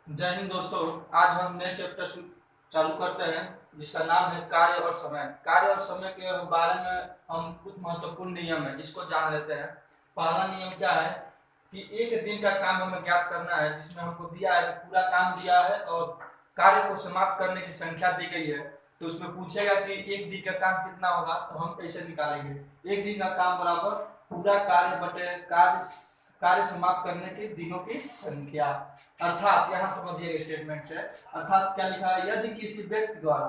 जय हिंद दोस्तों। आज हम नए चैप्टर चालू करते हैं जिसका नाम है कार्य और समय। कार्य और समय के बारे में हम कुछ महत्वपूर्ण नियम है जिसको जान लेते हैं। पहला नियम क्या है कि एक दिन का काम हमें ज्ञात करना है, जिसमें हमको दिया है कि पूरा काम दिया है और कार्य को समाप्त करने की संख्या दी गई है। तो उसमें पूछेगा कि एक दिन का काम कितना होगा, तो हम कैसे निकालेंगे। एक दिन का काम बराबर पूरा कार्य बटे कार्य कार्य समाप्त करने के दिनों की संख्या। अर्थात यहाँ समझिए स्टेटमेंट से, अर्थात क्या लिखा है, यदि किसी व्यक्ति द्वारा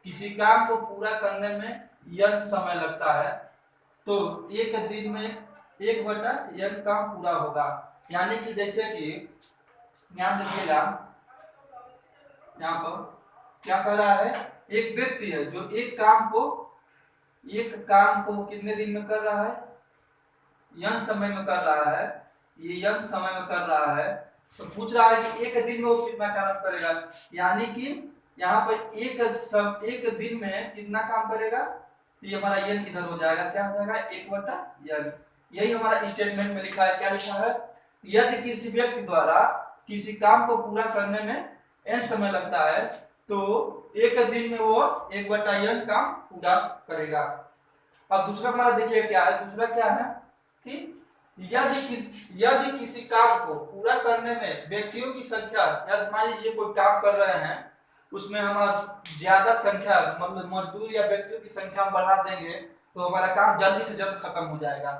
किसी काम को पूरा करने में यन समय लगता है तो एक दिन में एक बटा यन काम पूरा होगा। यानी कि जैसे कि ध्यान देखिएगा, यहाँ पर क्या कर रहा है, एक व्यक्ति है जो एक काम को कितने दिन में कर रहा है, यन समय में कर रहा है। ये यन समय में कर रहा है तो पूछ रहा है कि एक दिन में वो कितना काम करेगा। यानी कि यहाँ पर एक दिन में कितना काम करेगा, तो ये हमारा यन इधर हो जाएगा, क्या हो जाएगा, एक बटा यन। यही हमारा स्टेटमेंट में लिखा है। क्या लिखा है, यदि किसी व्यक्ति द्वारा किसी काम को पूरा करने में एन समय लगता है तो एक दिन में वो एक बटा यन काम पूरा करेगा। अब दूसरा हमारा देखिए क्या है, दूसरा क्या है कि यदि किसी काम को पूरा करने में व्यक्तियों की संख्या, या मान लीजिए कोई काम कर रहे हैं उसमें हमारा ज्यादा संख्या मतलब मजदूर या व्यक्तियों की संख्या हम बढ़ा देंगे तो हमारा काम जल्दी से जल्द खत्म हो जाएगा।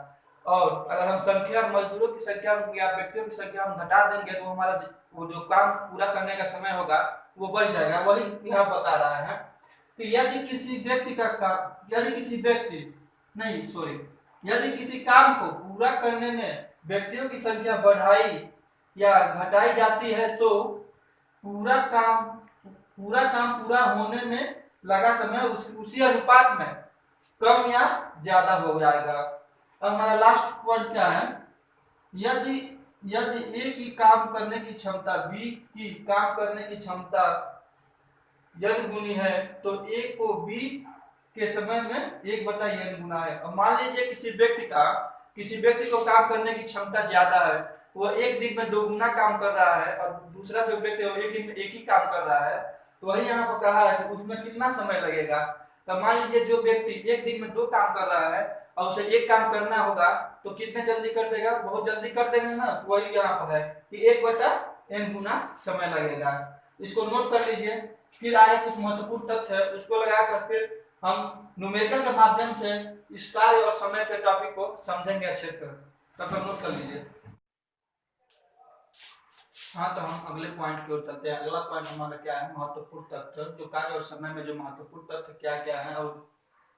और अगर हम संख्या मजदूरों की संख्या या व्यक्तियों की संख्या हम घटा देंगे तो हमारा वो जो काम पूरा करने का समय होगा वो बढ़ जाएगा। वही यहाँ बता रहा है कि यदि किसी व्यक्ति का काम, यदि किसी व्यक्ति नहीं सॉरी यदि किसी काम को पूरा करने में व्यक्तियों की संख्या बढ़ाई या घटाई जाती है तो पूरा काम पूरा होने में लगा समय उसी अनुपात में कम या ज्यादा हो जाएगा। अब हमारा लास्ट पॉइंट क्या है, यदि यदि ए की काम करने की क्षमता बी की काम करने की क्षमता यन गुनी है तो ए को बी के समय में एक बटा यन गुना है। अब मान लीजिए किसी व्यक्ति को काम करने की क्षमता ज्यादा है, वो एक दिन में दो गुना काम कर रहा है, और दूसरा जो व्यक्ति है वो एक दिन में एक ही काम कर रहा है। तो वही यहाँ पर कहा है कि उसमें कितना समय लगेगा। तो मान लीजिए जो व्यक्ति एक दिन में दो काम कर रहा है और उसे एक काम करना होगा तो कितने जल्दी कर देगा, बहुत जल्दी कर देगा ना। तो वही यहाँ पर है कि एक बटा एन गुना समय लगेगा। इसको नोट कर लीजिए। फिर आगे कुछ महत्वपूर्ण तथ्य है उसको लगाकर फिर हम न्यूमेरिकल के माध्यम से इस कार्य और समय के टॉपिक को समझेंगे अच्छे से। तब तक नोट कर लीजिए। हाँ, तो हम अगले पॉइंट की ओर चलते हैं। अगला पॉइंट हमारा क्या है, महत्वपूर्ण तथ्य। जो कार्य और समय में जो महत्वपूर्ण तथ्य क्या क्या है और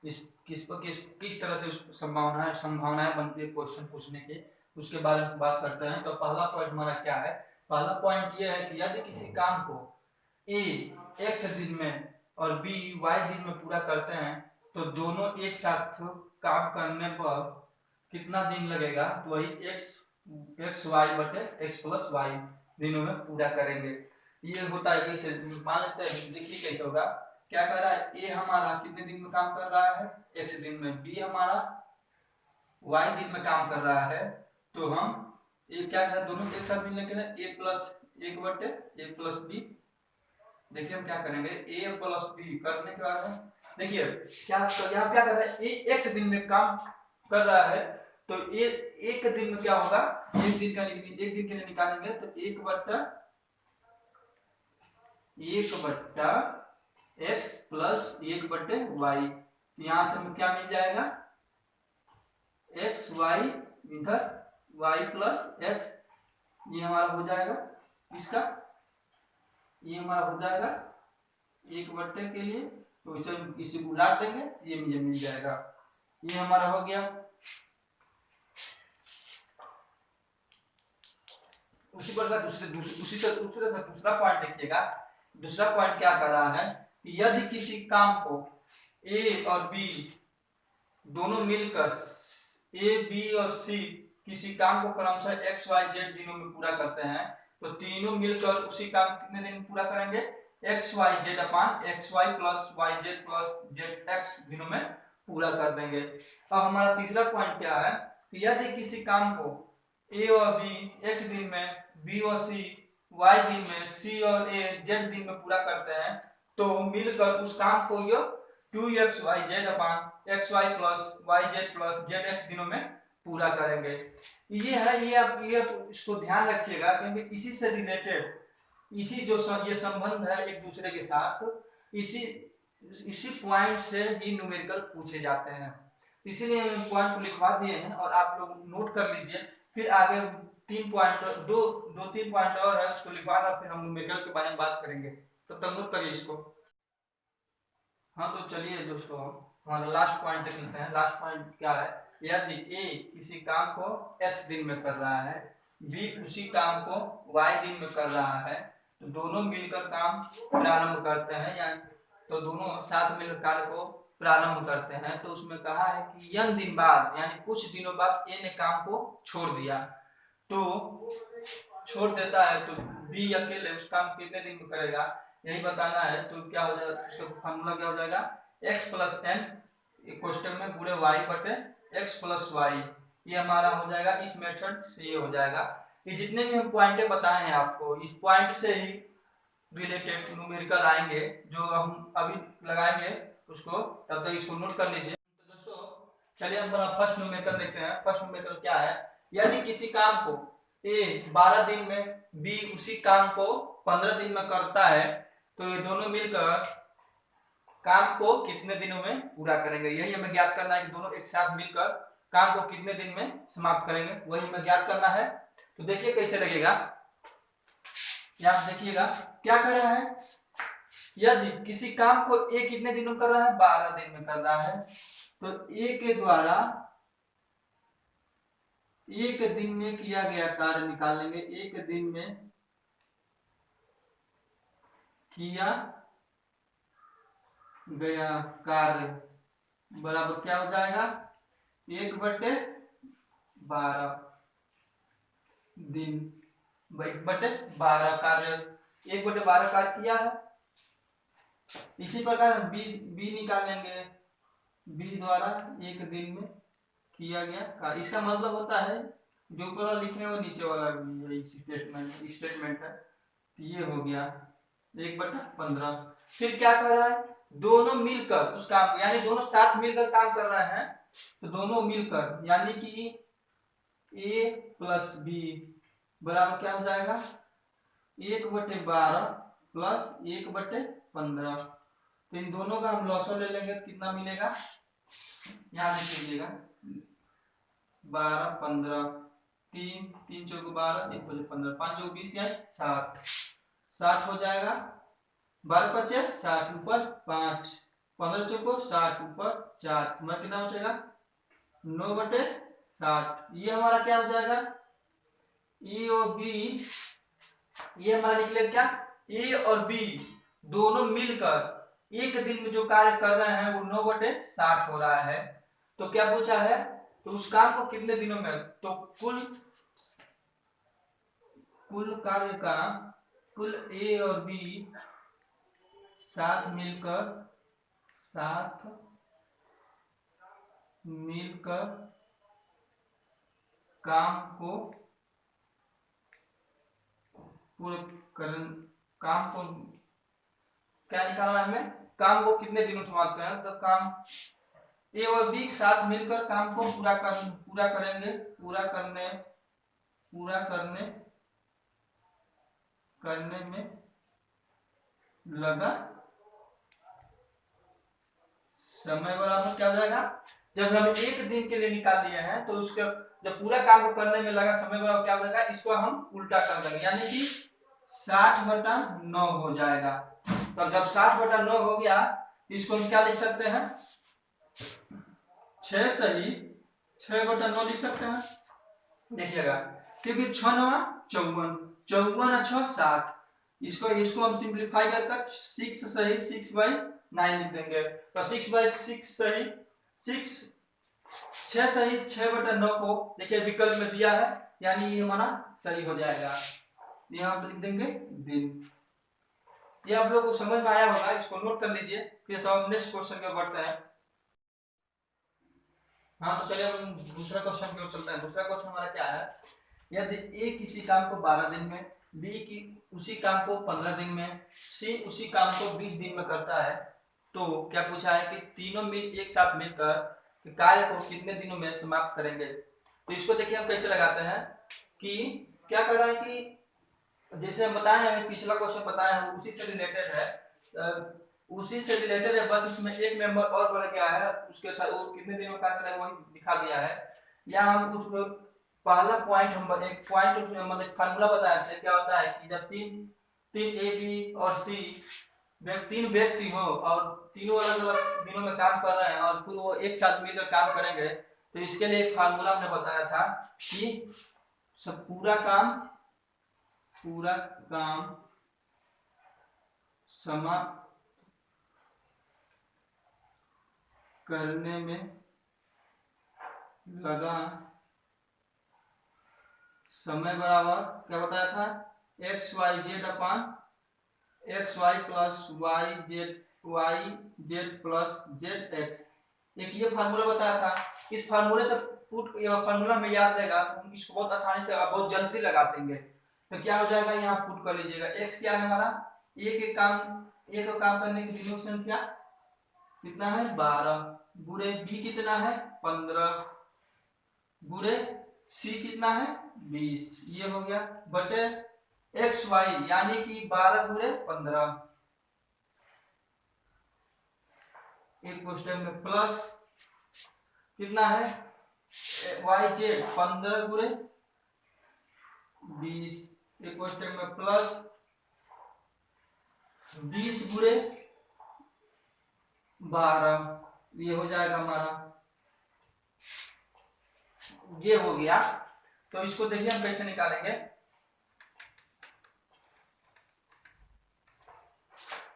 इस किस तरह से संभावनाएं बनती है क्वेश्चन पूछने की, उसके बारे में बात करते हैं। तो पहला पॉइंट हमारा क्या है, पहला पॉइंट ये है कि यदि किसी काम को ए एक्स दिन में और बी वाई दिन में पूरा करते हैं तो दोनों एक साथ काम करने पर कितना दिन लगेगा, तो वही एक्स वाई बटे एक्स प्लस वाई दिनों में पूरा करेंगे। ये होता है कैसे, मान लेते हैं, देखिए कैसे होगा। क्या कर रहा है, ए हमारा कितने दिन में काम कर रहा है, एक्स दिन में, बी हमारा वाई दिन में काम कर रहा है। तो हम ये क्या कर, दोनों एक साथ मिलने के लिए ए प्लस एक बटे ए प्लस बी। देखिए हम क्या करेंगे, ए प्लस बी करने के बाद देखिए क्या यहाँ क्या कर रहा है, ए एक्स दिन में काम कर रहा है तो ए एक दिन में क्या होगा, एक दिन के लिए निकालेंगे तो एक बट्टा एक्स प्लस एक बटे वाई। यहाँ से हमें क्या मिल जाएगा, एक्स वाई इधर वाई प्लस एक्स, ये हमारा हो जाएगा इसका, ये हमारा हो जाएगा एक बट्टे के लिए, तो इसे उलाट देंगे, ये मुझे मिल जाएगा। ये हमारा हो गया। उसी प्रकार दूसरा पॉइंट देखिएगा। दूसरा पॉइंट क्या कर रहा है कि यदि किसी काम को ए और बी दोनों मिलकर, ए बी और सी किसी काम को क्रमशः एक्स वाई जेड दिनों में पूरा करते हैं तो तीनों मिलकर उसी काम कितने दिन में पूरा करेंगे, X Y Z upon X Y plus Z X दिनों में पूरा कर देंगे। अब हमारा तीसरा पॉइंट क्या है कि यदि किसी काम को ए और बी एक्स दिन में, बी और सी y दिन में, c और a z दिन में पूरा करते हैं तो मिलकर उस काम को ये 2xyz अपान xy plus yz plus zx दिनों में पूरा करेंगे। ये है, ये आप इसको ध्यान रखिएगा क्योंकि इसी से रिलेटेड, इसी जो ये संबंध है एक दूसरे के साथ, इसी पॉइंट से ही न्यूमेरिकल पूछे जाते हैं। इसीलिए हम पॉइंट को लिखवा दिए हैं और आप लोग नोट कर लीजिए। फिर आगे 3 पॉइंट, दो 3 पॉइंट और है, उसको लिखवा कर फिर हम न्यूमेरिकल के बारे में बात करेंगे। तब तक नोट करिए इसको। हाँ तो चलिए दोस्तों, हमारा लास्ट पॉइंट तक लिखते हैं। लास्ट पॉइंट क्या है? यदि a किसी काम को x दिन में कर रहा है, b उसी काम को y दिन में कर रहा है, तो दोनों मिलकर काम प्रारंभ करते हैं, या तो दोनों साथ मिलकर कार्य को प्रारंभ करते हैं। तो उसमें कहा है कि n दिन बाद, यानी कुछ दिनों बाद a ने काम को छोड़ दिया, तो छोड़ देता है तो b अकेले उस काम कितने दिन में करेगा यही बताना है। तो क्या हो जाएगा, उसका फॉर्मूला क्या हो जाएगा, x प्लस एन क्वेश्चन में पूरे y बटे x प्लस वाई, ये हमारा हो जाएगा। इस मेथड से ये हो जाएगा। ये जितने भी हम पॉइंटें बताए हैं आपको, इस पॉइंट से ही रिलेटेड न्यूमेरिकल आएंगे जो हम अभी लगाएंगे उसको, तब तक इसको नोट कर लीजिए। तो दोस्तों चलिए हम फर्स्ट न्यूमेरिकल देखते हैं। फर्स्ट न्यूमेरिकल क्या है? यदि किसी काम को a 12 दिन में, b उसी काम को 15 दिन में करता है, तो ये दोनों मिलकर काम को कितने दिनों में पूरा करेंगे, यही हमें ज्ञात करना है कि दोनों एक साथ मिलकर काम को कितने दिन में समाप्त करेंगे, वही हमें ज्ञात करना है। तो देखिए कैसे लगेगा, आप देखिएगा क्या कर रहा है। यदि किसी काम को a कितने दिनों में कर रहा है, 12 दिन में कर रहा है, तो a के द्वारा एक दिन में किया गया कार्य निकालेंगे। एक दिन में किया गया कार्य बराबर क्या हो जाएगा, 1/12 दिन, 1/12 कार्य, 1/12 कार्य किया है। इसी प्रकार बी निकालेंगे, बी द्वारा एक दिन में किया गया कार्य। इसका मतलब होता है जो ऊपर वाला लिखे हैं वो नीचे वाला भी स्टेटमेंट है। ये हो गया 1/15। फिर क्या कर रहा है, दोनों मिलकर उस काम को, यानी दोनों साथ मिलकर काम कर रहे हैं, तो दोनों मिलकर यानी कि a प्लस बी बराबर क्या हो जाएगा, 1/12 प्लस 1/15। तो इन दोनों का हम लॉसो ले लेंगे तो कितना मिलेगा, यहाँ देख लीजिएगा, 12 15, 3 3 चौको 12, 1 बचे 15, 5 चौको 20, 60 हो जाएगा। 12 पचे 60, ऊपर 5, 15 चौको 60, ऊपर 4, हमारा कितना बचेगा 9/60। ये हमारा क्या हो जाएगा, ए और बी, ये हमारा निकलेगा क्या, ए और बी दोनों मिलकर एक दिन में जो कार्य कर रहे हैं वो 9/60 हो रहा है। तो क्या पूछा है, तो उस काम को कितने दिनों में, तो कुल कार्य का, कुल ए और बी साथ मिलकर काम को पूरे काम को क्या निकालना है हमें, काम को कितने दिनों समाप्त करें, तो काम ए और बी साथ मिलकर काम को पूरा करेंगे, करने में लगा समय बराबर क्या हो जाएगा, जब हम एक दिन के लिए निकाल लिए हैं तो उसके जब पूरा काम को करने में लगा समय बराबर क्या हो जाएगा, इसको हम उल्टा कर देंगे, यानी कि 60/9 हो जाएगा। तो जब 60/9 हो गया, इसको हम क्या लिख सकते हैं, 6 सही 6/9 लिख सकते हैं। देखिएगा क्योंकि 6 9 54, 54 6 60, इसको हम सिंप्लीफाई करके 6 सही 6/9 लिख देंगे। तो 6/6 सही 6 सही 6/9 को देखिए विकल्प में दिया है, यानी ये हमारा सही हो जाएगा। यहाँ पर लिख देंगे दिन। ये आप लोगों को समझ में आया होगा, इसको नोट कर लीजिए। फिर तो हम नेक्स्ट क्वेश्चन की ओर बढ़ते हैं। हाँ तो चलिए हम दूसरा क्वेश्चन की ओर चलते हैं। दूसरा क्वेश्चन हमारा क्या है, यदि ए किसी काम को 12 दिन में, बी की उसी काम को 15 दिन में, सी उसी काम को 20 दिन में करता है, तो क्या पूछा है कि तीनों मिल एक साथ मिलकर कार्य को कितने दिनों में समाप्त करेंगे। तो इसको देखिए हम कैसे लगाते हैं कि क्या कर रहा है कि जैसे हम बताए, हमें पिछला क्वेश्चन बताया है उसी से रिलेटेड है, उसी से रिलेटेड है, बस उसमें एक मेंबर और बढ़ गया है, उसके साथ वो कितने दिनों का करेगा वही दिखा दिया है। या हम उसको पहला पॉइंट हम एक पॉइंट मतलब फार्मूला बताया थे, क्या होता है कि जब तीन ए बी और सी तीन व्यक्ति हो और तीनों अलग अलग दिनों में काम कर रहे हैं और फिर वो एक साथ मिलकर काम करेंगे, तो इसके लिए एक फार्मूला हमने बताया था कि सब पूरा काम समाप्त करने में लगा समय बराबर क्या बताया था, X Y Z upon X Y plus Y Z plus Z X. एक ये फार्मूला बताया था। इस फार्मूले से फार्मूला में याद रहेगा तो हम इसको बहुत आसानी से बहुत जल्दी लगा देंगे। तो क्या हो जाएगा, यहाँ पुट कर लीजिएगा, एक्स क्या है हमारा, एक काम करने की दिनों की संख्या कितना है 12, गुणे बी कितना है 15, गुणे सी कितना है 20, ये हो गया बटे एक्स वाई यानी कि 12 गुणे 15, एक क्वेश्चन में प्लस कितना है वाई जेड 15 गुणे 20, एक क्वेश्चन में प्लस 20 गुणे 12, ये हो जाएगा हमारा, ये हो गया। तो इसको देखिए हम कैसे निकालेंगे,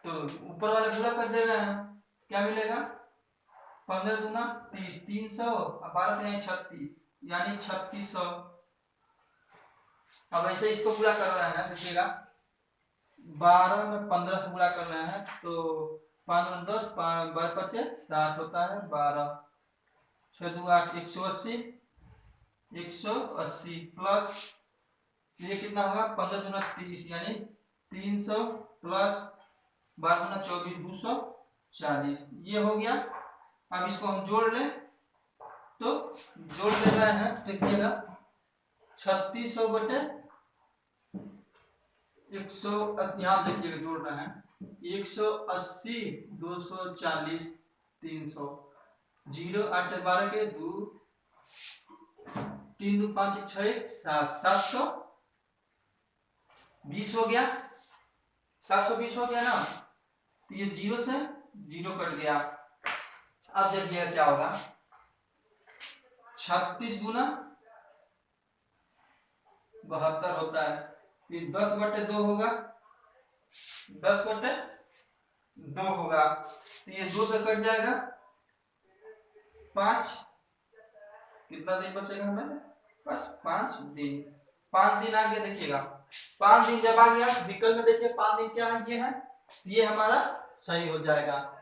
तो ऊपर वाला पूरा कर दे रहे हैं, क्या मिलेगा 15 दूना 30, 300 और 12 36 यानी 3600। अब ऐसे इसको पूरा कर रहे हैं, देखिएगा 12 में 15 से पूरा कर रहे हैं तो 5 10 12 5 60 होता है 12, 6 2 8 180 प्लस ये कितना होगा 15 दूना 30 यानी 300 प्लस 12 दूना 24 240, ये हो गया। अब इसको हम जोड़ लें तो जोड़ दे रहे हैं, देखिएगा 3600 बटे 100, यहाँ देखिएगा जोड़ रहे हैं 180 240 300, 0 8 4 12 के 2 3 2 5 6 7 720 हो गया, 720 हो गया ना, तो ये 0 से 0 कट गया। अब देखिएगा क्या होगा, 36 गुना 72 होता है, फिर 10 बटे 2 होगा, 10 बटे 2 होगा, तो ये 2 से कट जाएगा 5, कितना दिन बचेगा हमें, बस 5 दिन, 5 दिन आ गया, देखिएगा 5 दिन जब आ गया विकल्प में, देखिए 5 दिन क्या है, ये हमारा सही हो जाएगा।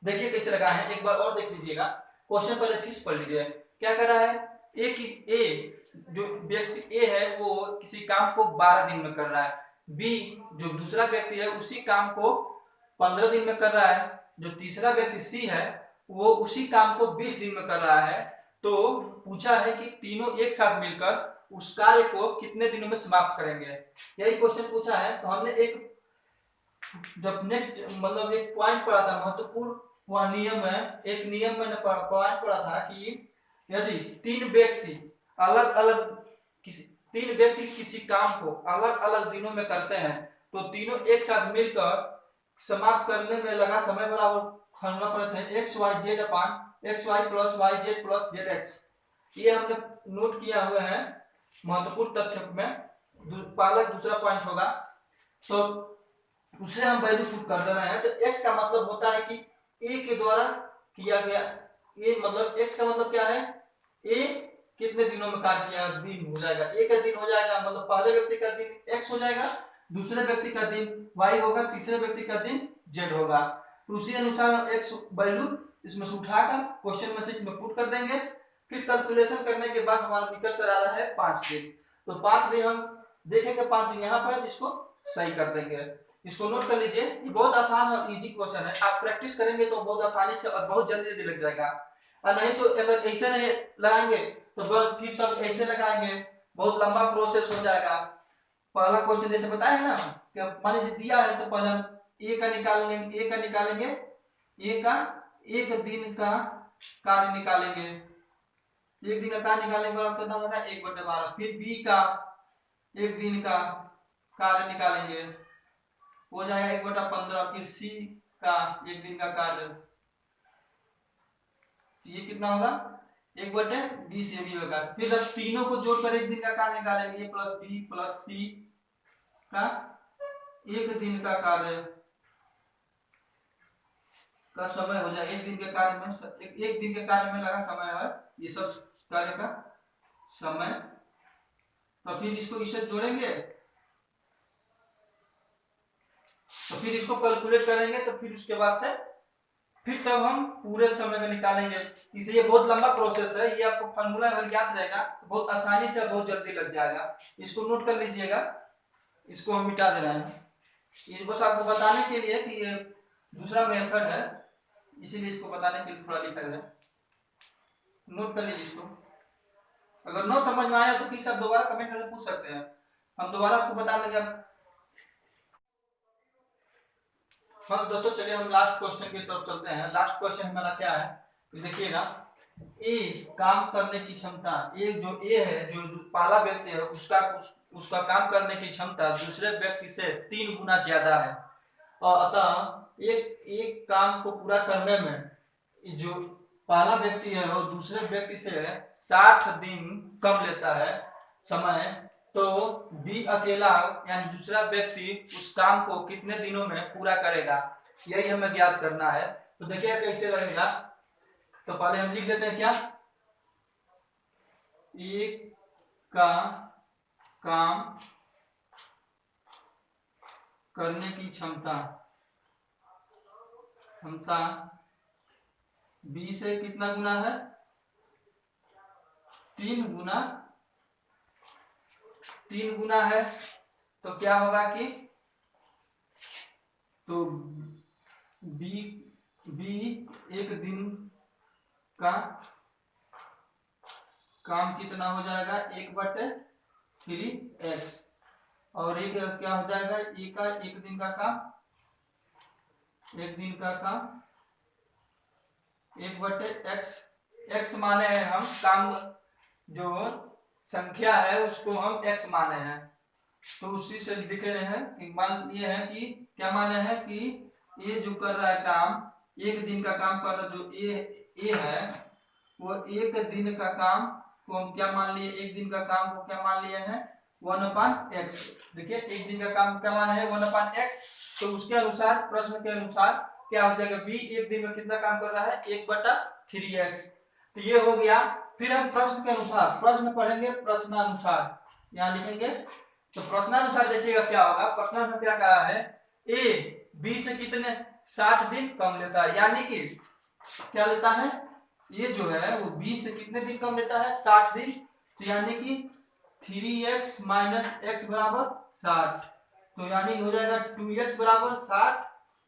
देखिए कैसे लगा है, एक बार और देख लीजिएगा, क्वेश्चन पहले फिर से पढ़ लीजिए, क्या कर रहा है, ए जो व्यक्ति ए है वो किसी काम को 12 दिन में कर रहा है, बी जो दूसरा व्यक्ति है उसी काम को 15 दिन में कर रहा है, जो तीसरा व्यक्ति सी है वो उसी काम को 20 दिन में कर रहा है। तो पूछा है कि तीनों एक साथ मिलकर उस कार्य को कितने दिनों में समाप्त करेंगे, यही क्वेश्चन पूछा है। तो हमने एक जब नेक्स्ट मतलब एक पॉइंट पढ़ा था, महत्वपूर्ण नियम है, एक नियम मैंने पॉइंट पढ़ा था कि यदि तीन व्यक्ति किसी काम को अलग अलग दिनों में करते हैं तो तीनों एक साथ मिलकर समाप्त करने में लगा समय बराबर फार्मूला पढ़ते हैं X Y Z upon X Y plus Y Z plus Z X, ये हमने नोट किया हुआ है महत्वपूर्ण तथ्य में, पहला दूसरा पॉइंट होगा, तो उसे हम वैल्यू पुट कर दे रहे हैं। तो x का मतलब होता है कि a के द्वारा किया गया, ये मतलब x का मतलब क्या है, a कितने दिनों में कार्य किया, दिन हो जाएगा, a का दिन हो जाएगा, मतलब पहले व्यक्ति का दिन x हो जाएगा, दूसरे व्यक्ति का दिन y होगा, तीसरे व्यक्ति का दिन z होगा। तो उसी अनुसार x वैल्यू इसमें से उठाकर क्वेश्चन में से इसमें पुट कर देंगे, फिर कैलकुलेशन करने के बाद हमारा निकल कर आ रहा है 5 दिन। तो 5 दिन हम देखेंगे 5 दिन यहाँ पर, इसको सही कर देंगे। इसको नोट कर लीजिए, ये बहुत आसान और इजी क्वेश्चन है। आप प्रैक्टिस करेंगे तो बहुत आसानी से और बहुत जल्दी जल्दी लग जाएगा। और नहीं तो अगर ऐसे नहीं लगाएंगे तो बस फिर सब ऐसे लगाएंगे, बहुत लंबा प्रोसेस हो जाएगा। पहला क्वेश्चन जैसे बताया है ना कि मान लीजिए दिया है तो पहले हम ए का निकालेंगे, ए का एक दिन का कार्य निकालेंगे, एक दिन का कार्य निकालेंगे और कितना होगा 1/12। फिर बी का एक दिन का कार्य निकालेंगे, हो जाएगा 1/15। फिर सी का एक दिन का कार्य, ये कितना होगा 1/20 ये भी होगा। फिर अब तीनों को जोड़कर एक दिन का कार्य निकालेंगे, ए प्लस बी प्लस सी का एक दिन का कार्य का समय हो जाए, एक दिन के कार्य में एक दिन के कार्य में लगा समय है ये सब कार्य का समय। तो फिर इसको इससे जोड़ेंगे तो फिर इसको कैलकुलेट करेंगे, तो फिर उसके बाद से फिर तब हम पूरे समय का निकालेंगे। इसे ये बहुत लंबा प्रोसेस है, ये आपको फार्मूला अगर याद रहेगा तो बहुत आसानी से बहुत जल्दी लग जाएगा। इसको नोट कर लीजिएगा, इसको हम मिटा दे रहे हैं। ये बस आपको बताने के लिए कि ये दूसरा मेथड है, इसीलिए इसको बताने के लिए थोड़ा लिखा है। नोट कर लीजिए इसको। अगर न समझ में आया तो फिर आप दोबारा कमेंट करके पूछ सकते हैं, हम दोबारा आपको बता देंगे। हाँ दोस्तों चलिए हम लास्ट क्वेश्चन की तरफ चलते हैं। लास्ट क्वेश्चन हमारा क्या है तो देखिएगा, ए काम करने की क्षमता, एक जो ए है जो पहला व्यक्ति है उसका काम करने की क्षमता दूसरे व्यक्ति से 3 गुना ज्यादा है, और अतः एक काम को पूरा करने में जो पहला व्यक्ति है वो दूसरे व्यक्ति से 60 दिन कम लेता है समय, तो बी अकेला यानी दूसरा व्यक्ति उस काम को कितने दिनों में पूरा करेगा, यही हमें ज्ञात करना है। तो देखिए कैसे लगेगा, तो पहले हम लिख देते हैं क्या, एक का काम करने की क्षमता बी से कितना गुना है 3 गुना है। तो क्या होगा कि तो बी एक दिन का काम कितना हो जाएगा 1/3x, और एक क्या हो जाएगा ए का एक दिन का काम 1/x। x माने हैं हम काम जो संख्या है उसको हम x माने हैं, तो उसी से लिख रहे हैं कि मान ये है कि क्या माने हैं कि ये जो कर रहा है काम एक दिन का काम कर रहा, जो ए है वो एक दिन का काम को हम क्या मान लिए, एक दिन का काम को क्या मान लिए हैं 1/x। देखिए एक दिन का काम क्या माना है 1/x, तो उसके अनुसार प्रश्न के अनुसार क्या हो जाएगा, बी एक दिन में कितना काम कर रहा है 1/3x। तो ये हो गया। फिर हम प्रश्न के अनुसार प्रश्न पढ़ेंगे, प्रश्नानुसार यहाँ लिखेंगे। तो प्रश्नानुसार देखिएगा क्या होगा, प्रश्न में क्या कहा है, ए बी से कितने 60 दिन कम लेता है, यानी कि क्या लेता है ये जो है वो बी से कितने दिन कम लेता है 60 दिन, तो यानी कि 3x - x बराबर 60, तो यानी हो जाएगा 2x बराबर 60,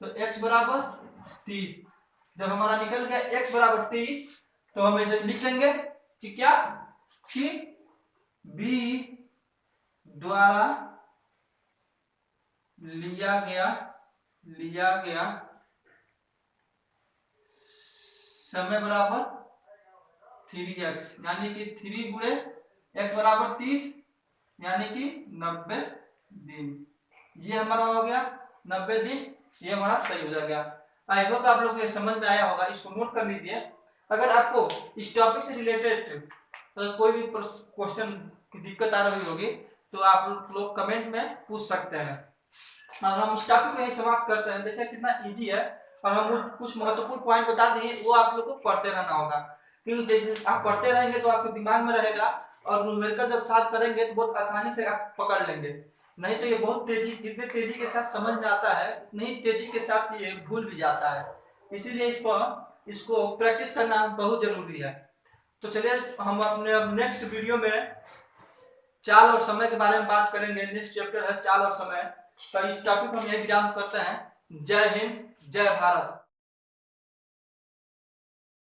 तो x बराबर 30। जब हमारा निकल गया x बराबर 30, तो हम इसे लिख लेंगे कि क्या कि b द्वारा लिया गया समय बराबर 3x, यानी कि 3 गुणे x बराबर 30, यानी कि 90 दिन। ये हमारा हो गया 90 दिन, ये हमारा सही हो जाएगा। आई होप आप लोग को समझ में आया होगा, इसको नोट कर लीजिए। अगर आपको इस टॉपिक से रिलेटेड तो कोई भी क्वेश्चन की दिक्कत आ रही होगी तो आप लोग कमेंट में पूछ सकते हैं, और हम इस टॉपिक को यही समाप्त करते हैं। देखिए कितना इजी है, और हम कुछ महत्वपूर्ण पॉइंट बता दिए, वो आप लोग को पढ़ते रहना होगा, क्योंकि जैसे आप पढ़ते रहेंगे तो आपके दिमाग में रहेगा, और न्यूमेरिकल जब साथ करेंगे तो बहुत आसानी से आप पकड़ लेंगे। नहीं तो ये बहुत तेजी, जितने तेजी के साथ समझ में आता है उतनी तेजी के साथ ये भूल भी जाता है, इसीलिए इसको प्रैक्टिस करना बहुत जरूरी है। तो चलिए हम अपने नेक्स्ट वीडियो में चाल और समय के बारे में बात करेंगे। नेक्स्ट चैप्टर है चाल और समय। तो इस टॉपिक हम यही विराम करते हैं। जय हिंद, जय भारत।